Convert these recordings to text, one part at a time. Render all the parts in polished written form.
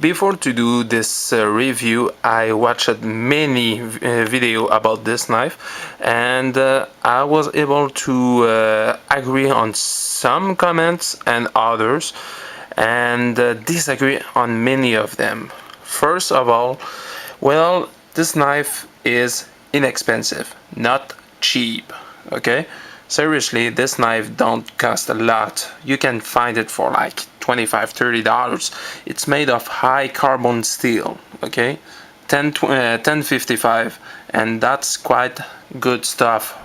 Before to do this review, I watched many video about this knife, and I was able to agree on some comments and others, and disagree on many of them. First of all, well, this knife is inexpensive, not cheap. Okay, seriously, this knife don't cost a lot. You can find it for like $25-30. It's made of high carbon steel. Okay, 1055, and that's quite good stuff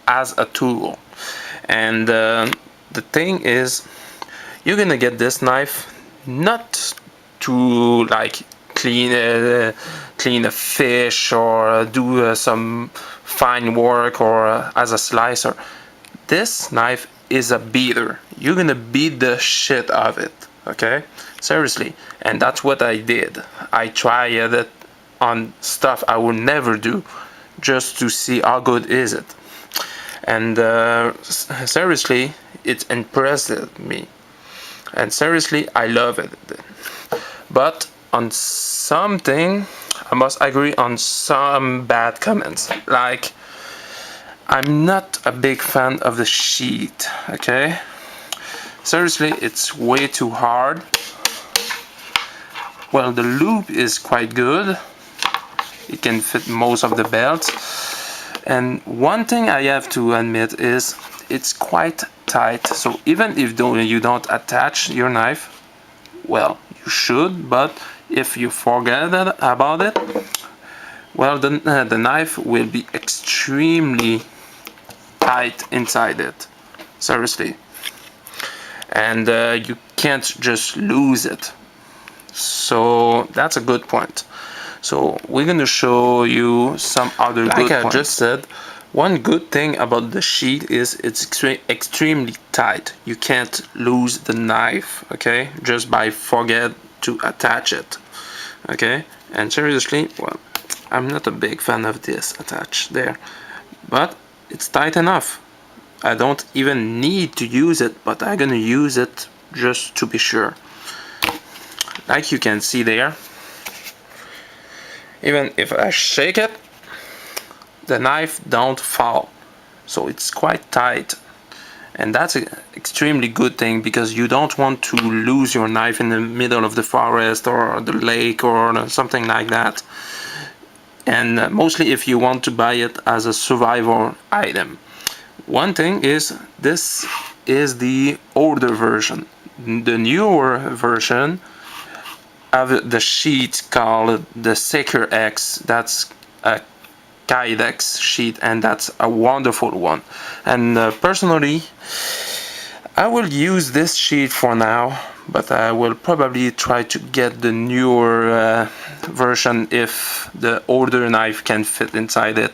as a tool. And the thing is, you're gonna get this knife not to like clean a fish or do some fine work or as a slicer. This knife is a beater. You're gonna beat the shit of it, okay? Seriously. And that's what I did. I tried it on stuff I would never do, just to see how good is it. And seriously, it impressed me. And seriously, I love it. But on something, I must agree on some bad comments. Like, I'm not a big fan of the sheet, okay? Seriously, it's way too hard. Well, the loop is quite good. It can fit most of the belts. And one thing I have to admit is it's quite tight. So even if you don't attach your knife, well, you should, but if you forget about it, well, the knife will be extremely tight inside it. Seriously. And you can't just lose it. So that's a good point. So we're going to show you some other good points. Like I just said, one good thing about the sheet is it's extremely tight. You can't lose the knife, okay, just by forget to attach it, okay. And seriously, well, I'm not a big fan of this attach there, but it's tight enough. I don't even need to use it, but I'm gonna use it just to be sure. Like you can see there, even if I shake it, the knife don't fall. So it's quite tight. And that's an extremely good thing, because you don't want to lose your knife in the middle of the forest or the lake or something like that. And mostly if you want to buy it as a survival item. One thing is, this is the older version. The newer version have the sheet called the Seeker X. That's a Kydex sheet, and that's a wonderful one. And personally, I will use this sheet for now, but I will probably try to get the newer version if the older knife can fit inside it,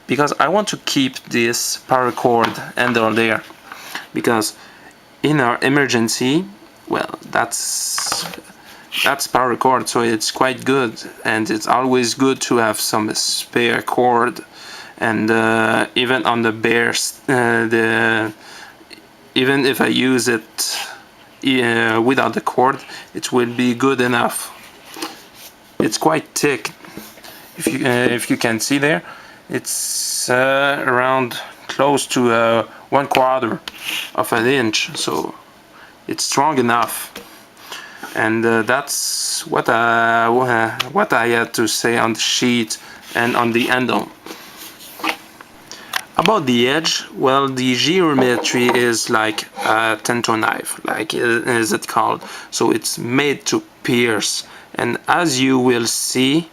because I want to keep this paracord handle there, because in our emergency, well, that's paracord, so it's quite good, and it's always good to have some spare cord. And even on the bears, even if I use it without the cord, it will be good enough. It's quite thick. If you can see there, it's around close to 1/4 of an inch, so it's strong enough. And that's what I had to say on the sheet and on the handle. About the edge, well, the geometry is like a tanto knife, like is it called. So it's made to pierce. And as you will see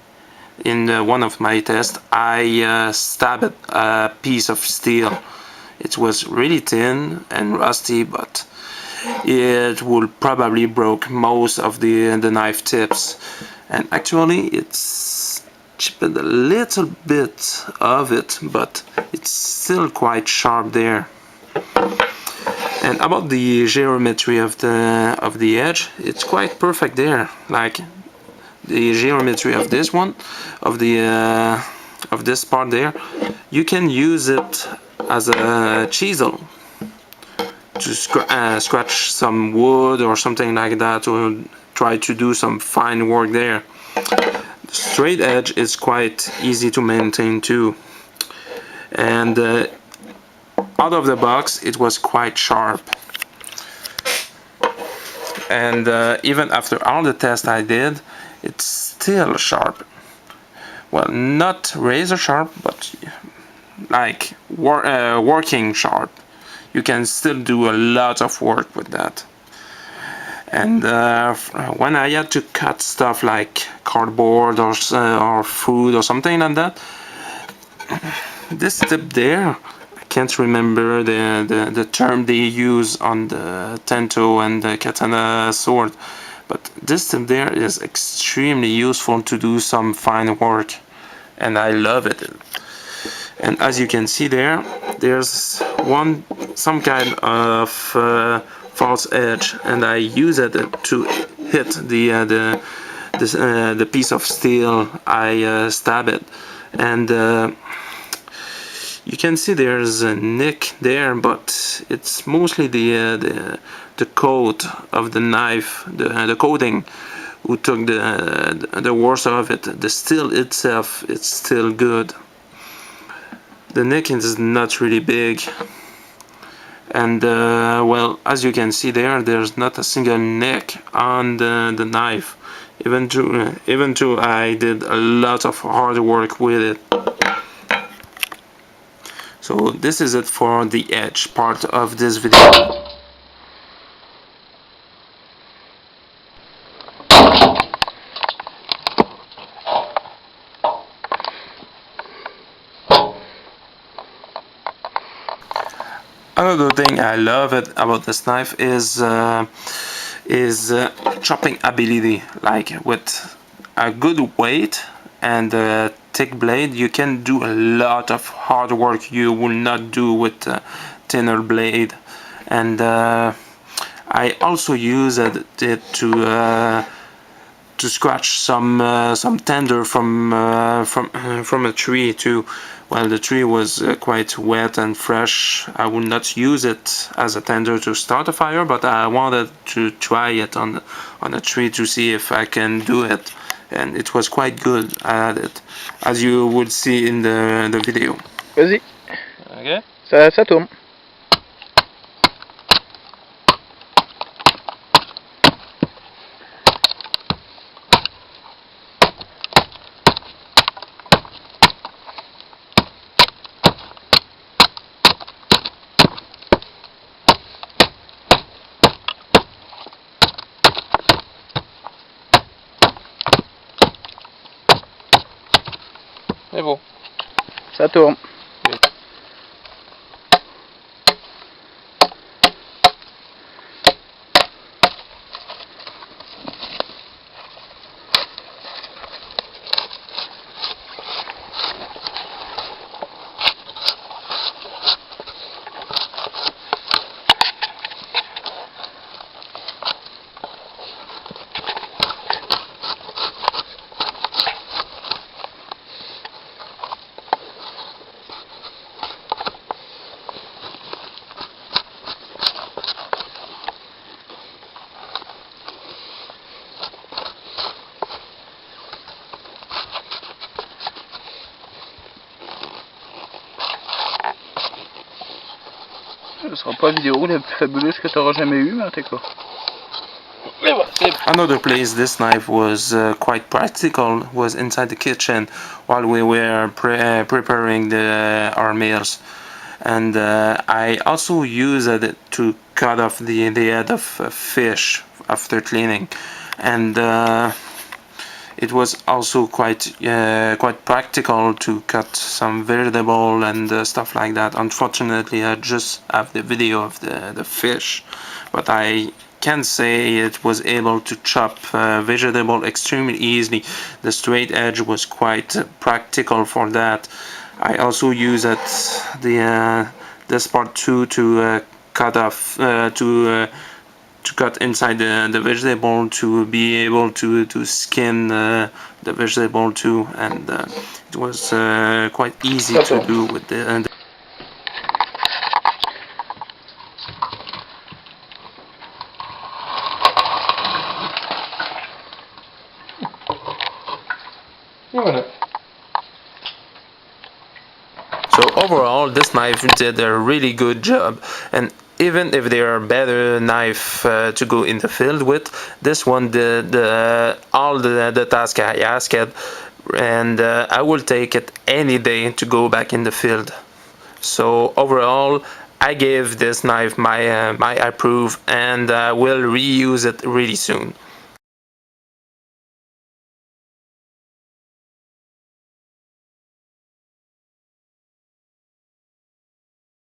in one of my tests, I stabbed a piece of steel. It was really thin and rusty, but it will probably broke most of the knife tips. And actually it's chipped a little bit of it, but it's still quite sharp there. And about the geometry of the edge, it's quite perfect there. Like the geometry of this one, of this part there, you can use it as a chisel to scratch some wood or something like that, or try to do some fine work there. The straight edge is quite easy to maintain too, and out of the box it was quite sharp. And even after all the tests I did, it's still sharp. Well, not razor sharp, but like working sharp. You can still do a lot of work with that. And when I had to cut stuff like cardboard or food or something like that, this tip there, I can't remember the term they use on the tanto and the katana sword, but this tip there is extremely useful to do some fine work, and I love it. And as you can see there, there's some kind of false edge, and I use it to hit the piece of steel I stab it, and you can see there's a nick there, but it's mostly the coat of the knife, the coating, who took the worst of it. The steel itself, it's still good. The nick is not really big, and well, as you can see there, there's not a single nick on the knife, even though I did a lot of hard work with it. So this is it for the edge part of this video. Another thing I love about this knife is chopping ability. Like with a good weight and a thick blade, you can do a lot of hard work you will not do with a thinner blade. And I also use it to scratch some tinder from a tree too. Well, the tree was quite wet and fresh. I would not use it as a tinder to start a fire, but I wanted to try it on a tree to see if I can do it, and it was quite good at it, as you would see in the video. Vas-y. Okay. Ça tourne. C'est bon. Ça tourne. Ce sera pas la vidéo la plus fabuleuse que tu auras jamais eue, mais t'es quoi. Another place this knife was quite practical was inside the kitchen while we were preparing our meals, and I also used it to cut off the head of fish after cleaning, and it was also quite practical to cut some vegetable and stuff like that. Unfortunately, I just have the video of the fish, but I can say it was able to chop vegetable extremely easily. The straight edge was quite practical for that. I also use it this part too to cut off to cut inside the vegetable, to be able to skin the vegetable too, and it was quite easy to do with the moving it. So overall, this knife did a really good job, and even if there are better knife to go in the field with, this one did all the task I asked, and I will take it any day to go back in the field. So overall, I give this knife my approve, and I will reuse it really soon.